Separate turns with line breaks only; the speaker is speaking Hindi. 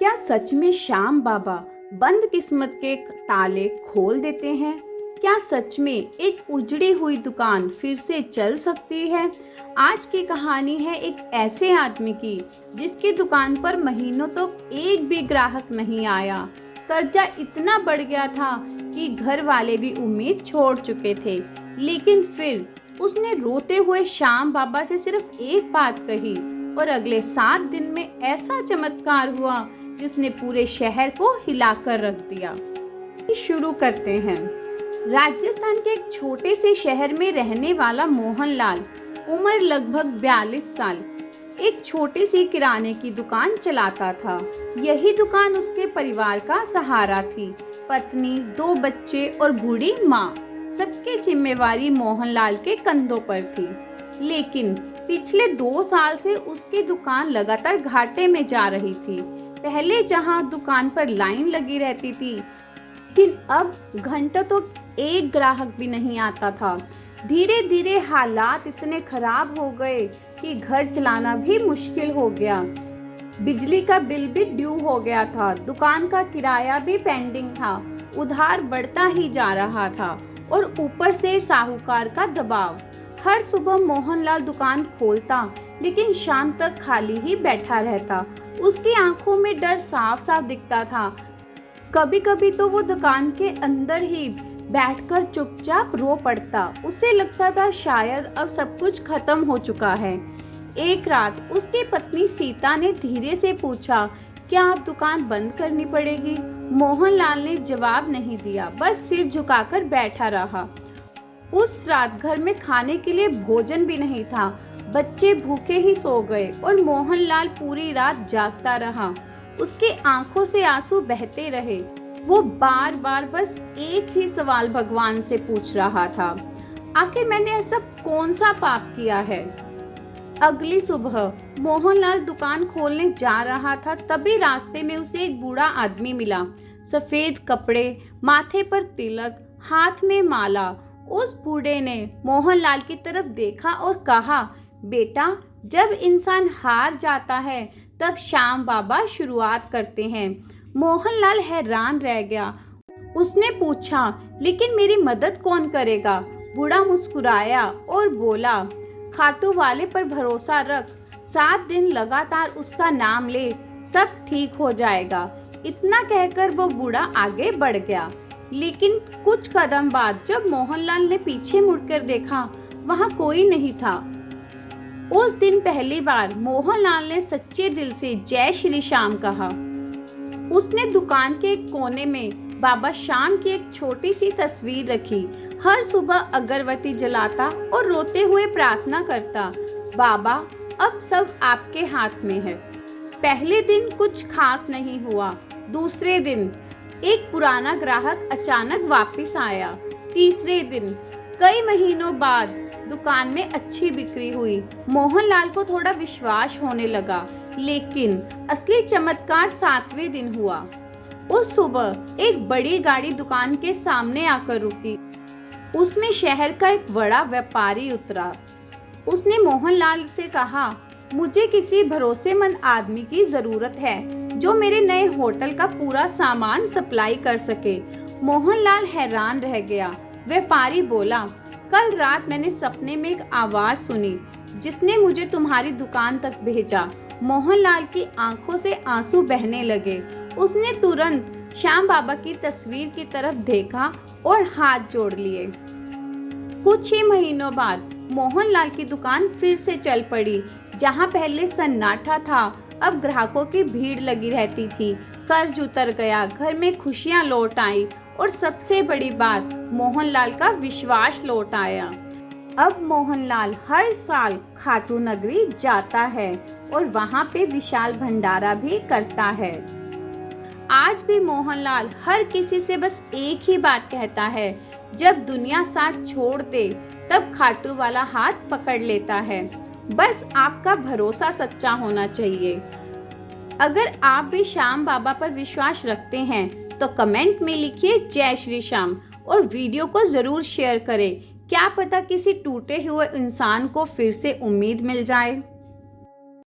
क्या सच में श्याम बाबा बंद किस्मत के ताले खोल देते हैं? क्या सच में एक उजड़ी हुई दुकान फिर से चल सकती है? आज की कहानी है एक ऐसे आदमी की जिसकी दुकान पर महीनों तक एक भी ग्राहक नहीं आया। कर्जा इतना बढ़ गया था कि घर वाले भी उम्मीद छोड़ चुके थे, लेकिन फिर उसने रोते हुए श्याम बाबा से सिर्फ एक बात कही और अगले 7 दिन में ऐसा चमत्कार हुआ जिसने पूरे शहर को हिलाकर रख दिया। शुरू करते हैं। राजस्थान के एक छोटे से शहर में रहने वाला मोहनलाल, उम्र लगभग 42 साल, एक छोटी सी किराने की दुकान चलाता था। यही दुकान उसके परिवार का सहारा थी। पत्नी, 2 बच्चे और बूढ़ी माँ, सबकी जिम्मेवारी मोहनलाल के कंधों पर थी। लेकिन पिछले 2 साल से उसकी दुकान लगातार घाटे में जा रही थी। पहले जहां दुकान पर लाइन लगी रहती थी, लेकिन अब घंटों तो एक ग्राहक भी नहीं आता था। धीरे धीरे हालात इतने खराब हो गए कि घर चलाना भी मुश्किल हो गया। बिजली का बिल भी ड्यू हो गया था, दुकान का किराया भी पेंडिंग था, उधार बढ़ता ही जा रहा था और ऊपर से साहूकार का दबाव। हर सुबह मोहनलाल दुकान खोलता, लेकिन शाम तक खाली ही बैठा रहता। उसकी आंखों में डर साफ साफ दिखता था। कभी कभी तो वो दुकान के अंदर ही बैठकर चुपचाप रो पड़ता। उसे लगता था शायद अब सब कुछ खत्म हो चुका है। एक रात उसकी पत्नी सीता ने धीरे से पूछा, क्या आप दुकान बंद करनी पड़ेगी? मोहनलाल ने जवाब नहीं दिया, बस सिर झुकाकर बैठा रहा। उस रात घर में खाने के लिए भोजन भी नहीं था। बच्चे भूखे ही सो गए और मोहनलाल पूरी रात जागता रहा। उसकी आंखों से आंसू बहते रहे। वो बार बार बस एक ही सवाल भगवान से पूछ रहा था, आखिर मैंने ऐसा कौन सा पाप किया है? अगली सुबह मोहनलाल दुकान खोलने जा रहा था, तभी रास्ते में उसे एक बूढ़ा आदमी मिला। सफेद कपड़े, माथे पर तिलक, हाथ में माला। उस बूढ़े ने मोहनलाल की तरफ देखा और कहा, बेटा, जब इंसान हार जाता है तब श्याम बाबा शुरुआत करते हैं। मोहनलाल हैरान रह गया। उसने पूछा, लेकिन मेरी मदद कौन करेगा? बूढ़ा मुस्कुराया और बोला, खाटू वाले पर भरोसा रख, 7 दिन लगातार उसका नाम ले, सब ठीक हो जाएगा। इतना कहकर वो बूढ़ा आगे बढ़ गया। लेकिन कुछ कदम बाद जब मोहनलाल ने पीछे मुड़कर देखा, वहां कोई नहीं था। उस दिन पहली बार मोहनलाल ने सच्चे दिल से जय श्री श्याम कहा। उसने दुकान के एक कोने में बाबा श्याम की एक छोटी सी तस्वीर रखी। हर सुबह अगरबत्ती जलाता और रोते हुए प्रार्थना करता, बाबा, अब सब आपके हाथ में है। पहले दिन कुछ खास नहीं हुआ। दूसरे दिन एक पुराना ग्राहक अचानक वापस आया। तीसरे दिन कई महीनों बाद दुकान में अच्छी बिक्री हुई। मोहनलाल को थोड़ा विश्वास होने लगा, लेकिन असली चमत्कार 7वें दिन हुआ। उस सुबह एक बड़ी गाड़ी दुकान के सामने आकर रुकी। उसमें शहर का एक बड़ा व्यापारी उतरा। उसने मोहनलाल से कहा, मुझे किसी भरोसेमंद आदमी की जरूरत है जो मेरे नए होटल का पूरा सामान सप्लाई कर सके। मोहनलाल हैरान रह गया। व्यापारी बोला, कल रात मैंने सपने में एक आवाज सुनी जिसने मुझे तुम्हारी दुकान तक भेजा। मोहनलाल की आंखों से आंसू बहने लगे। उसने तुरंत श्याम बाबा की तस्वीर की तरफ देखा और हाथ जोड़ लिए। कुछ ही महीनों बाद मोहनलाल की दुकान फिर से चल पड़ी। जहां पहले सन्नाटा था, अब ग्राहकों की भीड़ लगी रहती थी। कर्ज उतर गया, घर में खुशियां लौट आई और सबसे बड़ी बात, मोहनलाल का विश्वास लौट आया। अब मोहनलाल हर साल खाटू नगरी जाता है और वहाँ पे विशाल भंडारा भी करता है। आज भी मोहनलाल हर किसी से बस एक ही बात कहता है, जब दुनिया साथ छोड़ दे तब खाटू वाला हाथ पकड़ लेता है। बस आपका भरोसा सच्चा होना चाहिए। अगर आप भी श्याम बाबा पर विश्वास रखते हैं तो कमेंट में लिखिए जय श्री श्याम और वीडियो को जरूर शेयर करें। क्या पता किसी टूटे हुए इंसान को फिर से उम्मीद मिल जाए।